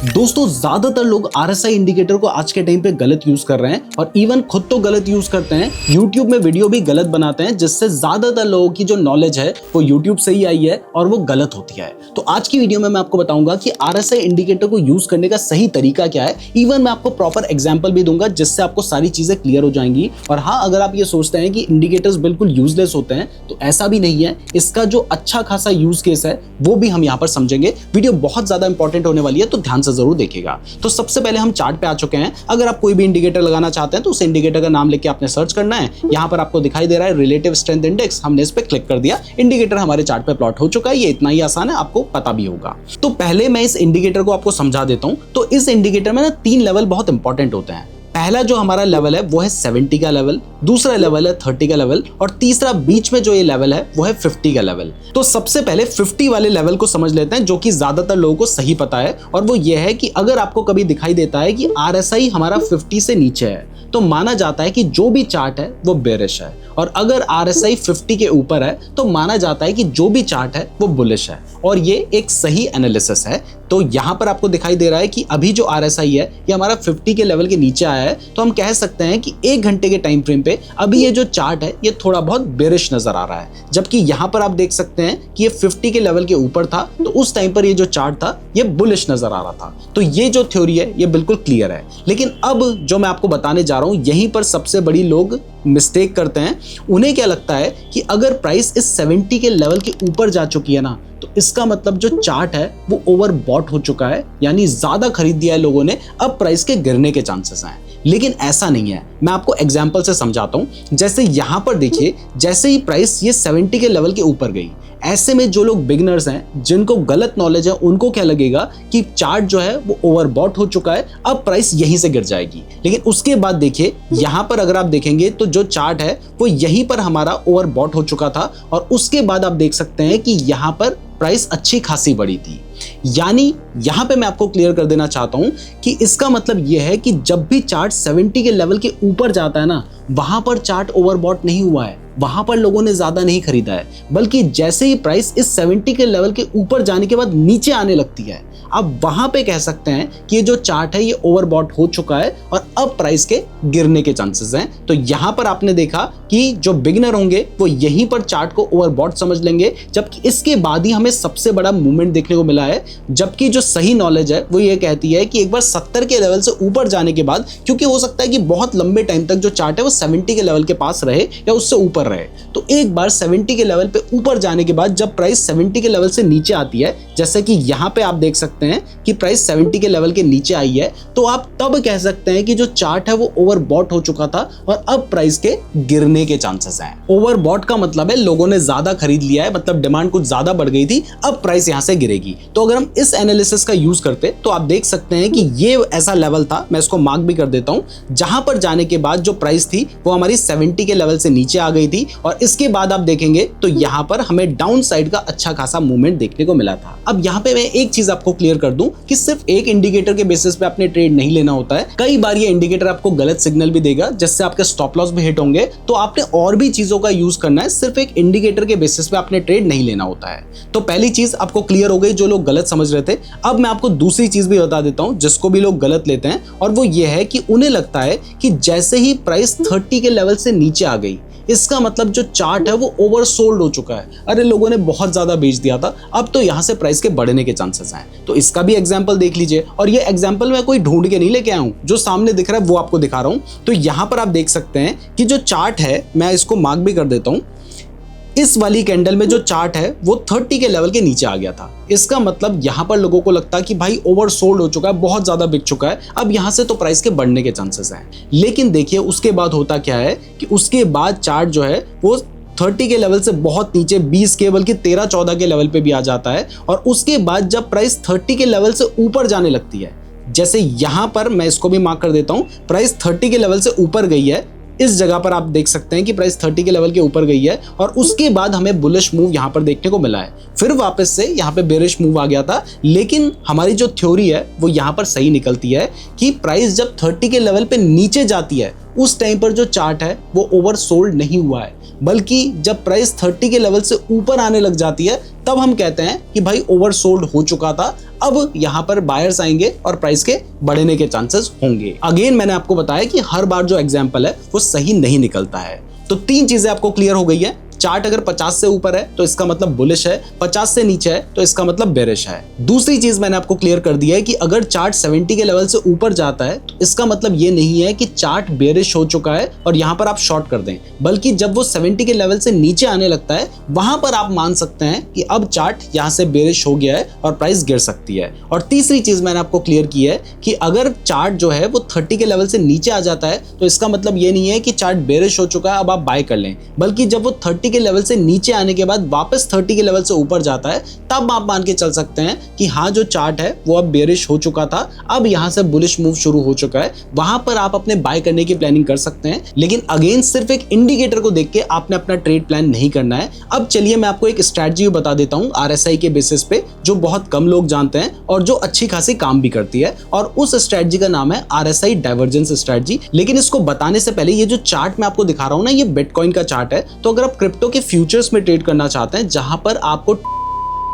दोस्तों ज्यादातर लोग आरएसआई इंडिकेटर को आज के टाइम पे गलत यूज कर रहे हैं और इवन खुद तो गलत यूज करते हैं, यूट्यूब में वीडियो भी गलत बनाते हैं, जिससे ज्यादातर लोगों की जो नॉलेज है वो यूट्यूब से ही आई है और वो गलत होती है। तो आज की वीडियो में मैं आपको बताऊंगा कि आरएसआई इंडिकेटर को यूज करने का सही तरीका क्या है। इवन मैं आपको प्रॉपर एग्जाम्पल भी दूंगा जिससे आपको सारी चीजें क्लियर हो जाएंगी। और हाँ, अगर आप ये सोचते हैं कि इंडिकेटर्स बिल्कुल यूजलेस होते हैं तो ऐसा भी नहीं है, इसका जो अच्छा खासा यूज केस है वो भी हम यहाँ पर समझेंगे। वीडियो बहुत ज्यादा इंपॉर्टेंट होने वाली है तो ध्यान से जरूर देखिएगा। तो सबसे पहले हम चार्ट पे आ चुके हैं। अगर आप कोई भी इंडिकेटर लगाना चाहते हैं तो उस इंडिकेटर का नाम लेके आपने सर्च करना है। यहाँ पर आपको दिखाई दे रहा है रिलेटिव स्ट्रेंथ इंडेक्स, हमने इस पे क्लिक कर दिया, इंडिकेटर हमारे चार्ट पे प्लॉट हो चुका है। ये इतना ही आसान है, आपको पता भी होगा। तो पहले मैं इस इंडिकेटर को आपको समझा देता हूं। तो इस इंडिकेटर में ना 3 लेवल बहुत इंपॉर्टेंट होते हैं। पहला जो हमारा लेवल है वो है 70 का लेवल, दूसरा लेवल है 30 का लेवल और तीसरा बीच में जो ये लेवल है वो है 50 का लेवल। तो सबसे पहले 50 वाले लेवल को समझ लेते हैं, जो कि ज्यादातर लोगों को सही पता है। और वो ये है कि अगर आपको कभी दिखाई देता है कि आरएसआई हमारा 50 से नीचे है तो माना जाता है कि जो भी चार्ट है वो बेरिश है, और अगर आरएसआई 50 के ऊपर है तो माना जाता है कि जो भी चार्ट है वो बुलिश है। और ये एक सही एनालिसिस है। तो यहां पर आपको दिखाई दे रहा है कि अभी जो आरएसआई है ये हमारा 50 के लेवल के नीचे आया है, तो हम कह सकते हैं कि 1 घंटे के टाइम फ्रेम पे अभी ये जो चार्ट है ये थोड़ा बहुत बेरिश नजर आ रहा है। जबकि यहां पर आप देख सकते हैं कि ये 50 के लेवल के ऊपर था, तो उस टाइम पर ये जो चार्ट था ये बुलिश नजर आ रहा था। तो ये जो थ्योरी है ये बिल्कुल क्लियर है। लेकिन अब जो मैं आपको बताने जा रहा हूं, यहीं पर सबसे बड़ी लोग मिस्टेक करते हैं। उन्हें क्या लगता है कि अगर प्राइस इस 70 के लेवल के ऊपर जा चुकी है ना, तो इसका मतलब जो चार्ट है वो ओवरबॉट हो चुका है, यानी ज्यादा खरीद दिया है लोगों ने, अब प्राइस के गिरने के चांसेस हैं। लेकिन ऐसा नहीं है, मैं आपको एग्जांपल से समझाता हूं। जैसे यहां पर देखिए, जैसे ही प्राइस ये 70 के लेवल के ऊपर गई, ऐसे में जो लोग बिगिनर्स हैं, जिनको गलत नॉलेज है, उनको क्या लगेगा कि चार्ट जो है वो ओवरबॉट हो चुका है, अब प्राइस यहीं से गिर जाएगी। लेकिन उसके बाद देखिए, यहां पर अगर आप देखेंगे तो जो चार्ट है वो यहीं पर हमारा ओवरबॉट हो चुका था, और उसके बाद आप देख सकते हैं कि यहां पर प्राइस अच्छी खासी बढ़ी थी। यानी यहां पे मैं आपको क्लियर कर देना चाहता हूं कि इसका मतलब यह है कि जब भी चार्ट 70 के लेवल के ऊपर जाता है ना, वहां पर चार्ट ओवरबॉट नहीं हुआ है, वहां पर लोगों ने ज्यादा नहीं खरीदा है, बल्कि जैसे ही प्राइस इस 70 के लेवल के ऊपर जाने के बाद नीचे आने लगती है, अब वहां पे कह सकते हैं कि ये जो चार्ट है ये ओवरबॉट हो चुका है और अब प्राइस के गिरने के चांसेस हैं। तो यहां पर आपने देखा कि जो बिगिनर होंगे वो यहीं पर चार्ट को ओवरबॉट समझ लेंगे, जबकि इसके बाद ही हमें सबसे बड़ा मूवमेंट देखने को मिला है। जबकि जो सही नॉलेज है वो ये कहती है कि एक बार 70 के लेवल से ऊपर जाने के बाद, क्योंकि हो सकता है कि बहुत लंबे टाइम तक जो चार्ट है वो 70 के लेवल के पास रहे या उससे ऊपर रहे, तो एक बार 70 के लेवल पे ऊपर जाने के बाद जब प्राइस 70 के लेवल से नीचे आती है, जैसे कि यहां पे आप देख सकते हैं कि प्राइस 70 के लेवल के नीचे आई है, तो आप तब कह सकते हैं कि जो चार्ट है वो ओवरबॉट हो चुका था और अब प्राइस के गिरने के चांसेस हैं। ओवरबॉट का मतलब है लोगों ने ज्यादा खरीद लिया है, मतलब डिमांड कुछ ज्यादा बढ़ गई थी, अब प्राइस यहां से गिरेगी। तो अगर हम इस एनालिसिस का यूज करते तो आप देख सकते हैं कि ये ऐसा लेवल था, मैं इसको मार्क भी कर देता हूं, जहां पर जाने के बाद जो प्राइस थी वो हमारी 70 के लेवल से नीचे आ गई थी, और इसके बाद आप देखेंगे तो यहां पर हमें डाउन साइड का अच्छा खासा मूवमेंट देखने को मिला था। अब यहां पे मैं एक चीज आपको क्लियर कर दूं कि सिर्फ एक इंडिकेटर के बेसिस पे आपने ट्रेड नहीं लेना होता है। कई बार ये इंडिकेटर आपको गलत सिग्नल भी देगा, जिससे आपके स्टॉप लॉस भी हिट होंगे, तो आपने और भी चीजों का यूज करना है, सिर्फ एक इंडिकेटर के बेसिस पे आपने ट्रेड नहीं लेना होता है। तो पहली चीज आपको क्लियर हो गई, जो लोग गलत समझ रहे थे। अब मैं आपको दूसरी चीज भी बता देता हूं जिसको भी लोग गलत लेते हैं, और वो ये है कि उन्हें लगता है कि जैसे ही प्राइस 30 के लेवल से नीचे आ गई, इसका मतलब जो चार्ट है वो ओवरसोल्ड हो चुका है, अरे लोगों ने बहुत ज्यादा बेच दिया था, अब तो यहां से प्राइस के बढ़ने के चांसेस हैं। तो इसका भी एग्जांपल देख लीजिए, और ये एग्जांपल मैं कोई ढूंढ के नहीं लेके आया हूं, जो सामने दिख रहा है वो आपको दिखा रहा हूं। तो यहां पर आप देख सकते हैं कि जो चार्ट है, मैं इसको मार्क भी कर देता हूं, इस वाली कैंडल में जो चार्ट है वो 30 के लेवल के नीचे आ गया था। इसका मतलब यहां पर लोगों को लगता है कि भाई ओवरसोल्ड हो चुका है, बहुत ज्यादा बिक चुका है, अब यहां से तो प्राइस के बढ़ने के चांसेस हैं। लेकिन देखिए उसके बाद होता क्या है कि उसके बाद चार्ट जो है वो 30 के लेवल से बहुत नीचे 20 के बल्कि 13-14 के लेवल पे भी आ जाता है, और उसके बाद जब प्राइस 30 के लेवल से ऊपर जाने लगती है, जैसे यहां पर मैं इसको भी मार्क कर देता हूं, प्राइस 30 के लेवल से ऊपर गई है, इस जगह पर आप देख सकते हैं कि प्राइस 30 के लेवल के ऊपर गई है, और उसके बाद हमें बुलिश मूव यहां पर देखने को मिला है। फिर वापस से यहां पे बेरिश मूव आ गया था, लेकिन हमारी जो थ्योरी है वो यहां पर सही निकलती है कि प्राइस जब 30 के लेवल पे नीचे जाती है, उस टाइम पर जो चार्ट है वो ओवरसोल्ड नहीं हुआ है, बल्कि जब प्राइस 30 के लेवल से ऊपर आने लग जाती है तब हम कहते हैं कि भाई ओवरसोल्ड हो चुका था, अब यहाँ पर बायर्स आएंगे और प्राइस के बढ़ने के चांसेस होंगे। अगेन मैंने आपको बताया कि हर बार जो एग्जाम्पल है वो सही नहीं निकलता है। तो 3 चीजें आपको क्लियर हो गई है। चार्ट अगर 50 से ऊपर है तो इसका मतलब बुलिश है, 50 से नीचे है तो इसका मतलब बेरिश है। दूसरी चीज मैंने आपको क्लियर कर दिया है कि अगर चार्ट 70 के लेवल से ऊपर जाता है तो इसका मतलब ये नहीं है कि चार्ट बेरिश हो चुका है और यहां पर आप शॉर्ट कर दें, बल्कि जब वो 70 के लेवल से नीचे आने लगता है वहां पर आप मान सकते हैं कि अब चार्ट यहां से बेरिश हो गया है और प्राइस गिर सकती है। और तीसरी चीज मैंने आपको क्लियर की है कि अगर चार्ट जो है वो 30 के लेवल से नीचे आ जाता है तो इसका मतलब ये नहीं है कि चार्ट बेरिश हो चुका है अब आप बाय कर लें, बल्कि जब वो 30 के लेवल से नीचे आने के बाद वापस 30 के लेवल से ऊपर जाता है तब आप मान के चल सकते हैं कि हाँ जो चार्ट है वो अब बेरिश हो चुका था, अब यहां से बुलिश मूव शुरू हो चुका है। वहां पर आप अपने बाय करने की प्लानिंग कर सकते हैं, लेकिन अगेन सिर्फ एक इंडिकेटर को देख के आपने अपना ट्रेड प्लान नहीं करना है। अब चलिए मैं आपको एक स्ट्रेटजी बता देता हूं RSI के बेसिस पे, जो बहुत कम लोग जानते हैं और जो अच्छी खासी काम भी करती है, और उस स्ट्रेटजी का नाम है RSI डाइवर्जेंस स्ट्रेटजी। लेकिन इसको बताने से पहले ये जो चार्ट मैं आपको दिखा रहा हूं ना, ये बिटकॉइन का चार्ट है। तो अगर आप क्रिप्टो के फ्यूचर्स में ट्रेड करना चाहते हैं जहां पर आपको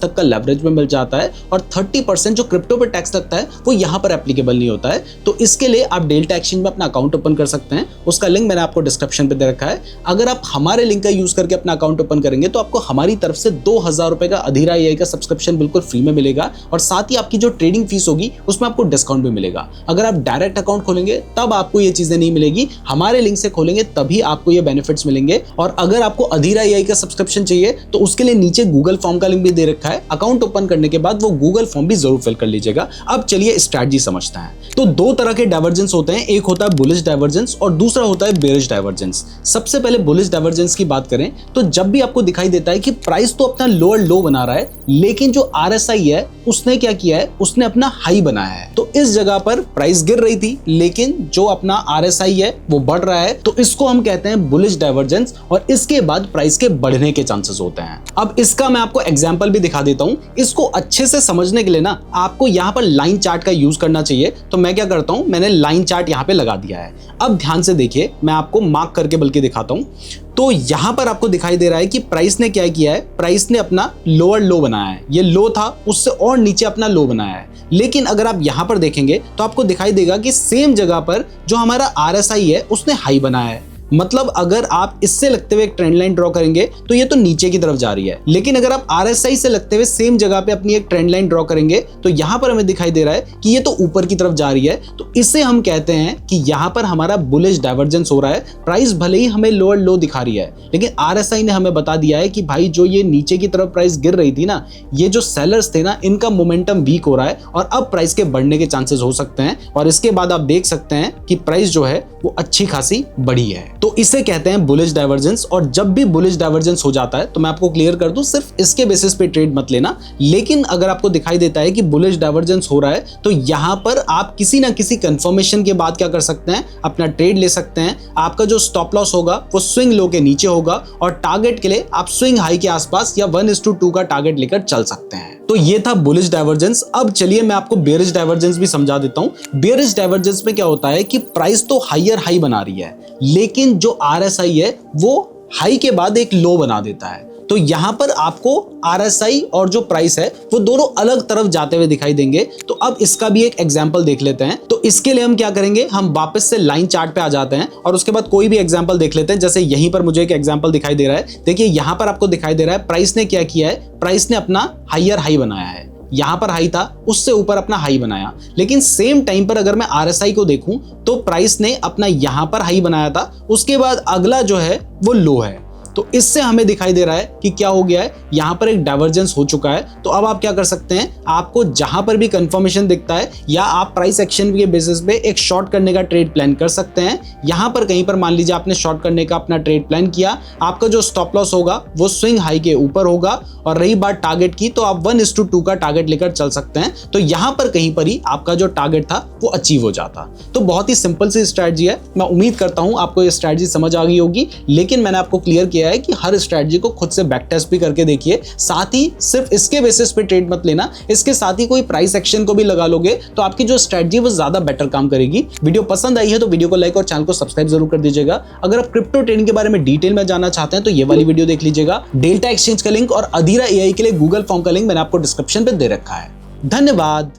तक का लेवरेज में मिल जाता है और 30% जो क्रिप्टो पे टैक्स लगता है वो यहां पर एप्लीकेबल नहीं होता है, तो इसके लिए आप डेल्टा एक्सचेंज में अपना अकाउंट ओपन कर सकते हैं। उसका लिंक मैंने आपको डिस्क्रिप्शन पे दे रखा है। अगर आप हमारे लिंक का यूज करके अपना अकाउंट ओपन करेंगे तो आपको हमारी तरफ से 2000 रुपए का अधीरा AI का सब्सक्रिप्शन बिल्कुल फ्री में मिलेगा, और साथ ही आपकी जो ट्रेडिंग फीस होगी उसमें आपको डिस्काउंट भी मिलेगा। अगर आप डायरेक्ट अकाउंट खोलेंगे तब आपको ये चीजें नहीं मिलेगी, हमारे लिंक से खोलेंगे तभी आपको ये बेनिफिट्स मिलेंगे। और अगर आपको अधीरा AI का सब्सक्रिप्शन चाहिए तो उसके लिए नीचे गूगल फॉर्म का लिंक भी दे रखा है। अकाउंट ओपन करने के बाद वो गूगल फॉर्म भी जरूर फिल कर लीजिएगा। अब चलिए स्ट्रेटजी समझते हैं। तो 2 तरह के डाइवर्जेंस होते हैं, एक होता है बुलिश डाइवर्जेंस और दूसरा होता है बेरिश डाइवर्जेंस। सबसे पहले बुलिश डाइवर्जेंस की बात करें तो जब भी आपको दिखाई देता है कि प्राइस तो अपना लोअर लो बना रहा है, लेकिन जो RSI है उसने क्या किया है, उसने अपना हाई बनाया है। तो इस जगह पर प्राइस गिर रही थी लेकिन जो अपना RSI है वो बढ़ रहा है, तो इसको हम कहते हैं बुलिश डाइवर्जेंस, और इसके बाद प्राइस के बढ़ने के चांसेस होते हैं। अब इसका मैं आपको एग्जांपल भी दिखा देता हूं। इसको अच्छे से समझने के लिए ना आपको यहां पर लाइन चार्ट का यूज करना चाहिए। तो मैं क्या करता हूं, मैंने लाइन चार्ट यहां पे लगा दिया है। अब ध्यान से देखिए, मैं आपको मार्क करके बल्कि दिखाता हूं। तो यहां पर आपको दिखाई दे रहा है कि प्राइस ने क्या किया है, प्राइस ने अपना लोअर लो बनाया है। ये लो था, उससे और नीचे अपना लो बनाया है। लेकिन अगर आप यहां पर देखेंगे तो आपको दिखाई देगा कि सेम जगह पर जो हमारा RSI है उसने हाई बनाया है। मतलब अगर आप इससे लगते हुए एक ट्रेंड लाइन ड्रॉ करेंगे तो ये तो नीचे की तरफ जा रही है, लेकिन अगर आप RSI से लगते हुए सेम जगह पे अपनी एक ट्रेंड लाइन ड्रॉ करेंगे तो यहां पर हमें दिखाई दे रहा है कि ये तो ऊपर की तरफ जा रही है। तो इसे हम कहते हैं कि यहां पर हमारा बुलिश डाइवर्जेंस हो रहा है। प्राइस भले ही हमें लोअर लो दिखा रही है, लेकिन RSI ने हमें बता दिया है कि भाई जो ये नीचे की तरफ प्राइस गिर रही थी ना, ये जो सेलर्स थे ना, इनका मोमेंटम वीक हो रहा है और अब प्राइस के बढ़ने के चांसेस हो सकते हैं। और इसके बाद आप देख सकते हैं कि प्राइस जो है वो अच्छी खासी बढ़ी है। तो इसे कहते हैं बुलिश डाइवर्जेंस। और जब भी बुलिश डाइवर्जेंस हो जाता है तो मैं आपको क्लियर कर दूं, सिर्फ इसके बेसिस पे ट्रेड मत लेना। लेकिन अगर आपको दिखाई देता है कि बुलिश डाइवर्जेंस हो रहा है तो यहां पर आप किसी ना किसी कंफर्मेशन के बाद क्या कर सकते हैं, अपना ट्रेड ले सकते हैं। आपका जो स्टॉप लॉस होगा वो स्विंग लो के नीचे होगा और टारगेट के लिए आप स्विंग हाई के आसपास या 1:2 का टारगेट लेकर चल सकते हैं। तो ये था बुलिश डाइवर्जेंस। अब चलिए मैं आपको बेरिश डाइवर्जेंस भी समझा देता हूं। बेरिश डाइवर्जेंस में क्या होता है कि प्राइस तो हायर हाई बना रही है, लेकिन जो RSI है वो हाई के बाद एक लो बना देता है। तो यहां पर आपको RSI और जो प्राइस है वो दोनों अलग तरफ जाते हुए दिखाई देंगे। तो अब इसका भी एक एग्जांपल देख लेते हैं। तो इसके लिए हम क्या करेंगे, हम वापस से लाइन चार्ट पे आ जाते हैं और उसके बाद कोई भी एग्जांपल देख लेते हैं। जैसे यहीं पर मुझे एक एग्जांपल दिखाई दे रहा है। देखिए यहां पर आपको दिखाई दे रहा है प्राइस ने क्या किया है, प्राइस ने अपना हायर हाई बनाया है। यहां पर हाई था, उससे ऊपर अपना हाई बनाया। लेकिन सेम टाइम पर अगर मैं RSI को देखूं तो प्राइस ने अपना यहां पर हाई बनाया था, उसके बाद अगला जो है वो लो है। तो इससे हमें दिखाई दे रहा है कि क्या हो गया है, यहां पर एक डाइवर्जेंस हो चुका है। तो अब आप क्या कर सकते हैं, आपको जहां पर भी कंफर्मेशन दिखता है या आप प्राइस एक्शन के बेसिस पे एक शॉर्ट करने का ट्रेड प्लान कर सकते हैं। यहां पर कहीं पर मान लीजिए आपने शॉर्ट करने का अपना ट्रेड प्लान किया, आपका जो स्टॉप लॉस होगा वो स्विंग हाई के ऊपर होगा। और रही बात टारगेट की, तो आप 1:2 का टारगेट लेकर चल सकते हैं। तो यहां पर कहीं पर ही आपका जो टारगेट था वो अचीव हो जाता। तो बहुत ही सिंपल सी स्ट्रेटजी है। मैं उम्मीद करता हूं आपको ये स्ट्रेटजी समझ आ गई होगी। लेकिन मैंने आपको क्लियर किया है कि हर स्ट्रेटजी को खुद से बैक टेस्ट भी करके देखिए। साथ ही सिर्फ इसके बेसिस पे ट्रेड मत लेना, इसके साथ ही कोई प्राइस एक्शन को भी लगा लोगे तो आपकी जो स्ट्रेटजी वो ज्यादा बेटर काम करेगी। वीडियो पसंद आई है तो वीडियो को लाइक और चैनल को सब्सक्राइब जरूर कर दीजिएगा। अगर आप क्रिप्टो ट्रेडिंग के बारे में डिटेल में जानना चाहते हैं तो ये वाली वीडियो देख लीजिएगा। डेल्टा एक्सचेंज का लिंक और अधीरा AI के लिए गूगल फॉर्म का लिंक मैंने आपको डिस्क्रिप्शन पे दे रखा है। धन्यवाद।